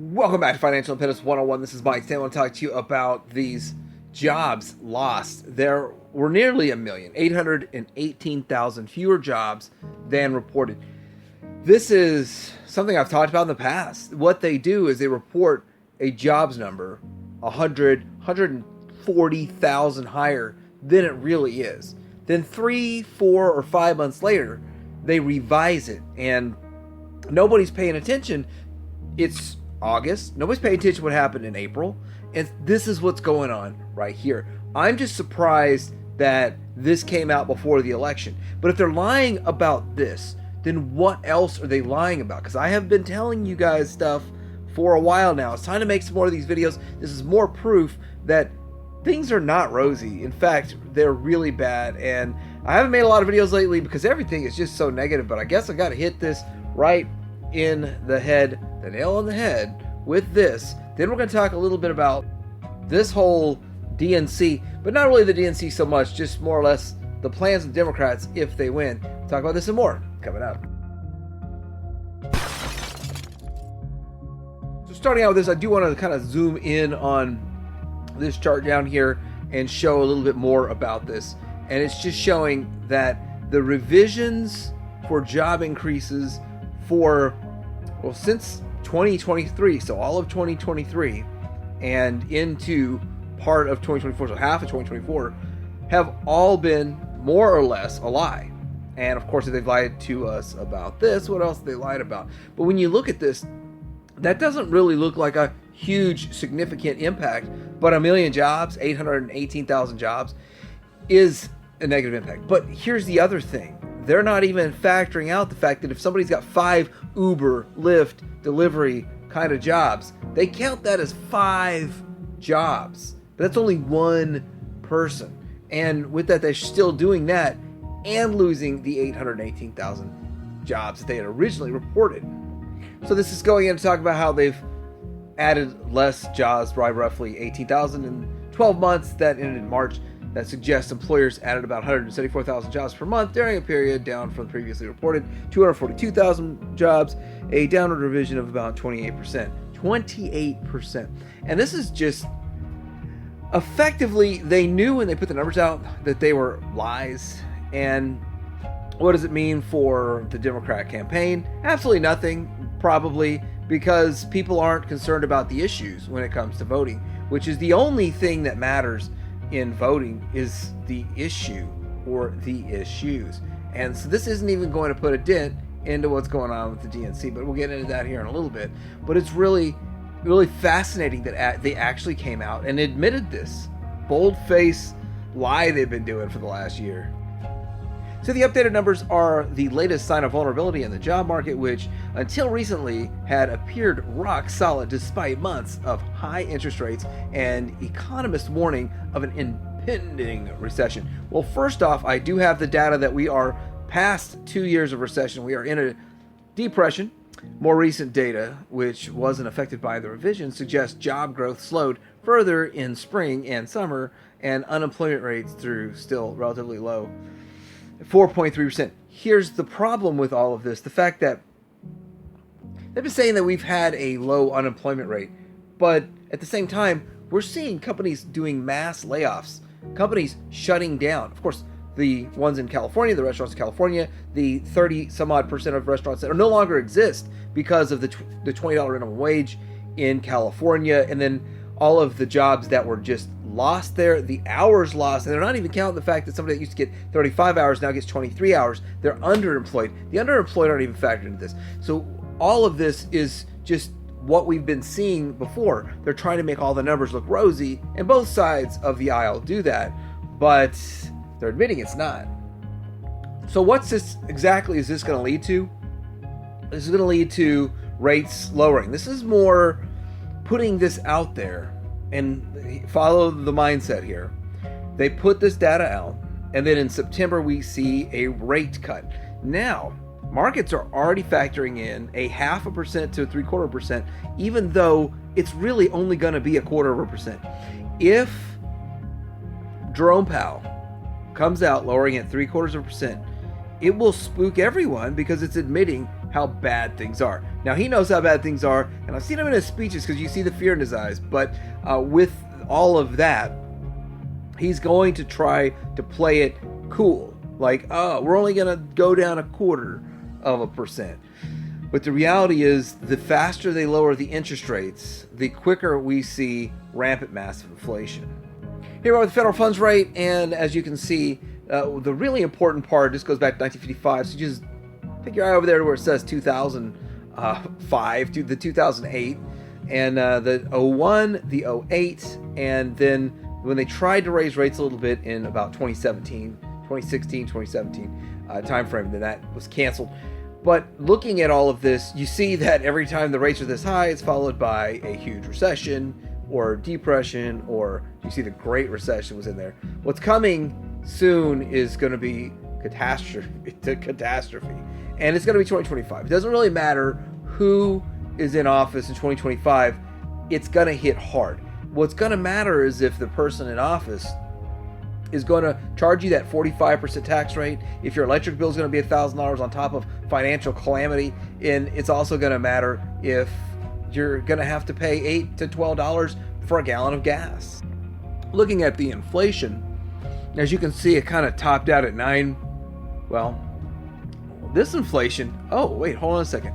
Welcome back to Financial Independence 101. This is Mike. Today I want to talk to you about these jobs lost. There were nearly 818,000 fewer jobs than reported. This is something I've talked about in the past. What they do is they report a jobs number 140,000 higher than it really is. Then 3, 4, or 5 months later, they revise it and nobody's paying attention. It's August. Nobody's paying attention to what happened in April. And this is what's going on right here. I'm just surprised that this came out before the election. But if they're lying about this, then what else are they lying about? Because I have been telling you guys stuff for a while now. It's time to make some more of these videos. This is more proof that things are not rosy. In fact, they're really bad. And I haven't made a lot of videos lately because everything is just so negative. But I guess I got to hit this right in the head, the nail on the head with this. Then we're going to talk a little bit about this whole DNC, but not really the DNC so much, just more or less the plans of the Democrats if they win. We'll talk about this and more coming up. So starting out with this, I do want to kind of zoom in on this chart down here and show a little bit more about this. And it's just showing that the revisions for job increases since 2023, so all of 2023 and into part of 2024, so half of 2024, have all been more or less a lie. And of course, if they've lied to us about this, what else have they lied about? But when you look at this, that doesn't really look like a huge, significant impact, but 1 million jobs, 818,000 jobs, is a negative impact. But here's the other thing. They're not even factoring out the fact that if somebody's got 5 Uber, Lyft, delivery kind of jobs, they count that as 5 jobs. But that's only one person. And with that, they're still doing that and losing the 818,000 jobs that they had originally reported. So this is going in to talk about how they've added less jobs by roughly 18,000 in 12 months that ended in March. That suggests employers added about 174,000 jobs per month during a period down from the previously reported 242,000 jobs, a downward revision of about 28%. 28%. And this is just effectively, they knew when they put the numbers out that they were lies. And what does it mean for the Democrat campaign? Absolutely nothing, probably, because people aren't concerned about the issues when it comes to voting, which is the only thing that matters in voting is the issue or the issues. And so this isn't even going to put a dent into what's going on with the DNC, but we'll get into that here in a little bit. But it's really, really fascinating that they actually came out and admitted this bold-faced lie they've been doing for the last year. So the updated numbers are the latest sign of vulnerability in the job market, which until recently had appeared rock solid despite months of high interest rates and economists' warning of an impending recession. Well, first off, I do have the data that we are past 2 years of recession. We are in a depression. More recent data, which wasn't affected by the revision, suggests job growth slowed further in spring and summer, and unemployment rates through still relatively low. 4.3%. Here's the problem with all of this. The fact that they've been saying that we've had a low unemployment rate, but at the same time, we're seeing companies doing mass layoffs, companies shutting down. Of course, the ones in California, the restaurants in California, the 30 some odd percent of restaurants that no longer exist because of the $20 minimum wage in California, and then all of the jobs that were just lost there, the hours lost, and they're not even counting the fact that somebody that used to get 35 hours now gets 23 hours. They're underemployed. The underemployed aren't even factored into this. So all of this is just what we've been seeing before. They're trying to make all the numbers look rosy, and both sides of the aisle do that, but they're admitting it's not. So what's this exactly is this going to lead to? This is going to lead to rates lowering. This is more putting this out there. And follow the mindset here. They put this data out, and then in September we see a rate cut. Now, markets are already factoring in a 0.5% to 0.75%, even though it's really only going to be 0.25%. If Jerome Powell comes out lowering it 0.75%, it will spook everyone because it's admitting how bad things are. Now, he knows how bad things are, and I've seen him in his speeches because you see the fear in his eyes. But with all of that, he's going to try to play it cool. Like, oh, we're only going to go down 0.25%. But the reality is, the faster they lower the interest rates, the quicker we see rampant massive inflation. Here we are with the federal funds rate, and as you can see, the really important part just goes back to 1955. So just pick your eye over there where it says 2005 to the 2008, and the 01, the 08, and then when they tried to raise rates a little bit in about 2017 time frame, then that was canceled. But looking at all of this, you see that every time the rates are this high, it's followed by a huge recession or depression, or you see the Great Recession was in there. What's coming soon is going to be catastrophe, and it's going to be 2025. It doesn't really matter who is in office in 2025, it's going to hit hard. What's going to matter is if the person in office is going to charge you that 45% tax rate, if your electric bill is going to be $1,000 on top of financial calamity, and it's also going to matter if you're going to have to pay $8 to $12 for a gallon of gas. Looking at the inflation, as you can see, it kind of topped out at 9. Well, this inflation, oh wait, hold on a second.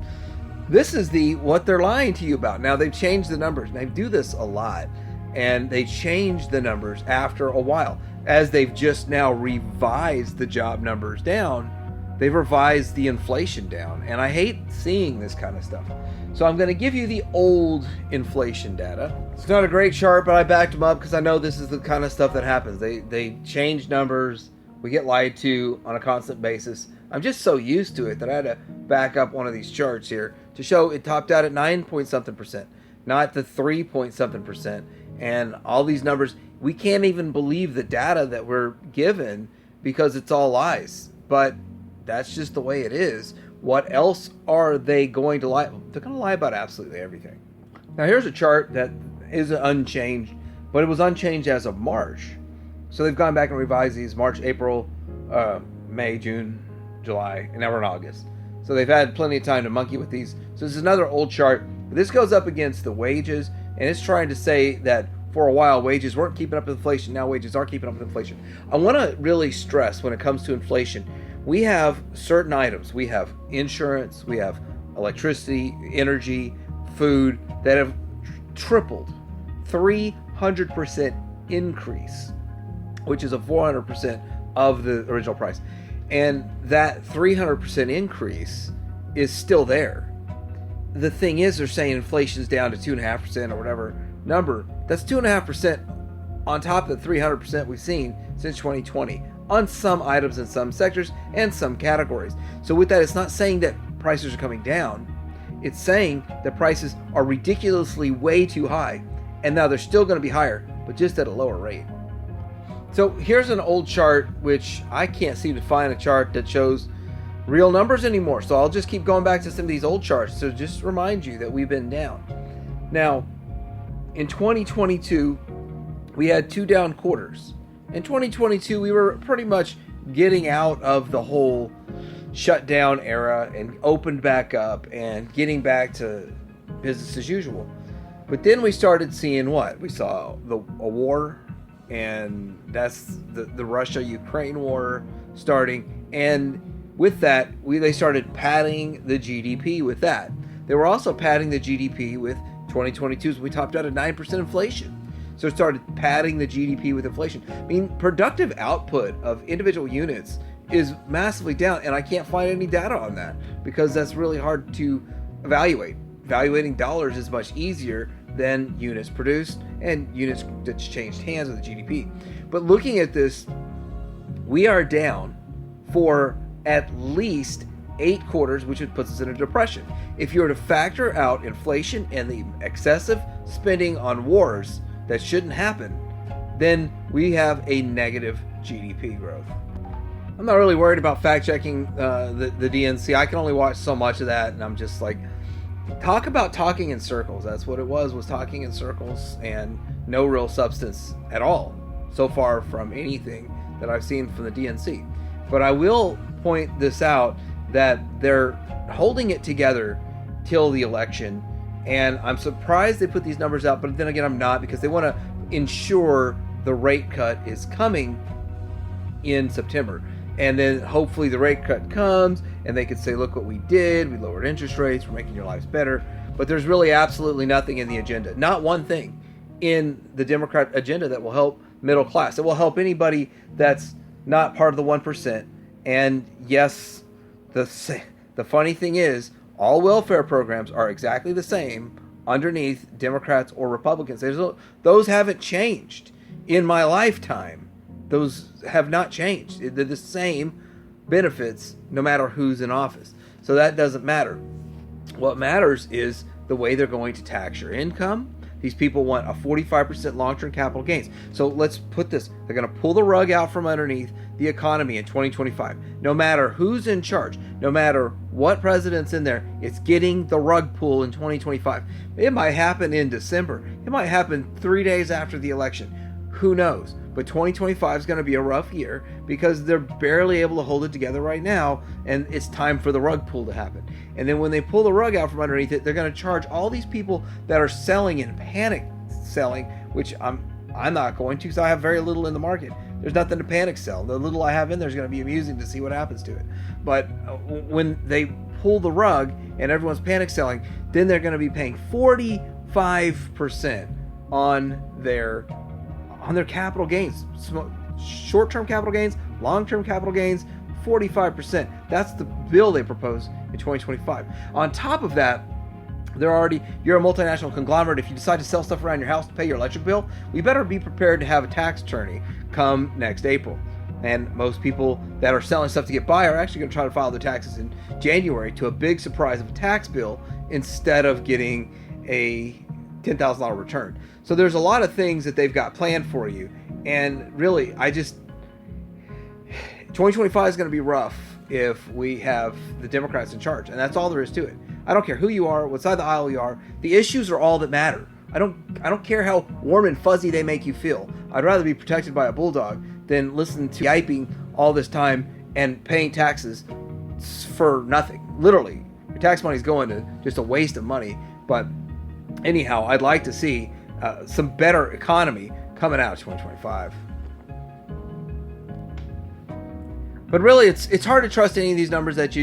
This is what they're lying to you about. Now, they've changed the numbers. They do this a lot, and they change the numbers after a while. As they've just now revised the job numbers down, they've revised the inflation down. And I hate seeing this kind of stuff. So I'm going to give you the old inflation data. It's not a great chart, but I backed them up because I know this is the kind of stuff that happens. They change numbers. We get lied to on a constant basis. I'm just so used to it that I had to back up one of these charts here to show it topped out at 9-point-something%, not the 3-point-something%. And all these numbers, we can't even believe the data that we're given because it's all lies. But that's just the way it is. What else are they going to lie? They're going to lie about absolutely everything. Now, here's a chart that is unchanged, but it was unchanged as of March. So they've gone back and revised these March, April, May, June, July, and now we're in August. So they've had plenty of time to monkey with these. So this is another old chart. This goes up against the wages, and it's trying to say that for a while wages weren't keeping up with inflation. Now wages are keeping up with inflation. I want to really stress when it comes to inflation, we have certain items. We have insurance, we have electricity, energy, food that have tripled. 300% increase, which is a 400% of the original price. And that 300% increase is still there. The thing is, they're saying inflation's down to 2.5% or whatever number. That's 2.5% on top of the 300% we've seen since 2020 on some items in some sectors and some categories. So with that, it's not saying that prices are coming down. It's saying that prices are ridiculously way too high, and now they're still going to be higher, but just at a lower rate. So here's an old chart, which I can't seem to find a chart that shows real numbers anymore. So I'll just keep going back to some of these old charts to just remind you that we've been down. Now, in 2022, we had 2 down quarters. In 2022, we were pretty much getting out of the whole shutdown era and opened back up and getting back to business as usual. But then we started seeing what? We saw a war, and that's the Russia-Ukraine war starting. And with that, they started padding the GDP with that. They were also padding the GDP with 2022, so we topped out at 9% inflation. So it started padding the GDP with inflation. I mean, productive output of individual units is massively down, and I can't find any data on that because that's really hard to evaluate. Evaluating dollars is much easier than units produced and units that changed hands with the GDP. But looking at this, we are down for at least 8 quarters, which puts us in a depression. If you were to factor out inflation and the excessive spending on wars that shouldn't happen, then we have a negative GDP growth. I'm not really worried about fact-checking the DNC. I can only watch so much of that, and I'm just like, talk about talking in circles. That's what it was talking in circles and no real substance at all so far from anything that I've seen from the DNC. But I will point this out that they're holding it together till the election. And I'm surprised they put these numbers out, but then again, I'm not, because they want to ensure the rate cut is coming in September. And then hopefully the rate cut comes and they can say, look what we did. We lowered interest rates. We're making your lives better. But there's really absolutely nothing in the agenda. Not one thing in the Democrat agenda that will help middle class. It will help anybody that's not part of the 1%. And yes, the funny thing is, all welfare programs are exactly the same underneath Democrats or Republicans. Those haven't changed in my lifetime. Those have not changed. They're the same benefits no matter who's in office. So that doesn't matter. What matters is the way they're going to tax your income. These people want a 45% long-term capital gains. So let's put this. They're going to pull the rug out from underneath the economy in 2025. No matter who's in charge, no matter what president's in there, it's getting the rug pull in 2025. It might happen in December. It might happen 3 days after the election. Who knows? But 2025 is going to be a rough year because they're barely able to hold it together right now, and it's time for the rug pull to happen. And then when they pull the rug out from underneath it, they're going to charge all these people that are selling and panic selling, which I'm not going to, because I have very little in the market. There's nothing to panic sell. The little I have in there is going to be amusing to see what happens to it. But when they pull the rug and everyone's panic selling, then they're going to be paying 45% on their capital gains. Short-term capital gains, long-term capital gains, 45%. That's the bill they propose in 2025. On top of that, you're a multinational conglomerate. If you decide to sell stuff around your house to pay your electric bill, we better be prepared to have a tax attorney come next April. And most people that are selling stuff to get by are actually going to try to file their taxes in January, to a big surprise of a tax bill instead of getting a $10,000 return. So there's a lot of things that they've got planned for you. And really, 2025 is going to be rough if we have the Democrats in charge. And that's all there is to it. I don't care who you are, what side of the aisle you are. The issues are all that matter. I don't care how warm and fuzzy they make you feel. I'd rather be protected by a bulldog than listen to yiping all this time and paying taxes for nothing. Literally, your tax money is going to just a waste of money. But anyhow, I'd like to see some better economy coming out of 2025. But really, it's hard to trust any of these numbers that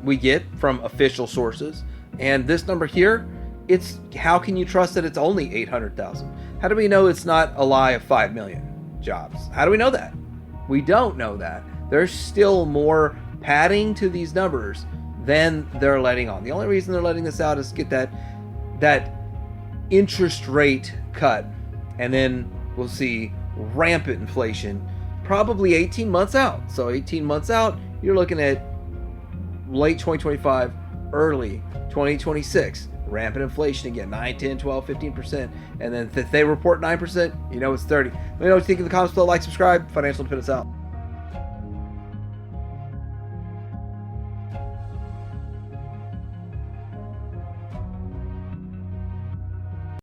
we get from official sources. And this number here, how can you trust that it's only 800,000? How do we know it's not a lie of 5 million jobs? How do we know that? We don't know that. There's still more padding to these numbers than they're letting on. The only reason they're letting this out is to get that interest rate cut, and then we'll see rampant inflation probably 18 months out. So 18 months out, you're looking at late 2025, early 2026. Rampant inflation again, 9, 10, 12, 15%. And then if they report 9%, it's 30. Let me know what you think in the comments below. Like, subscribe. Financial Independence out.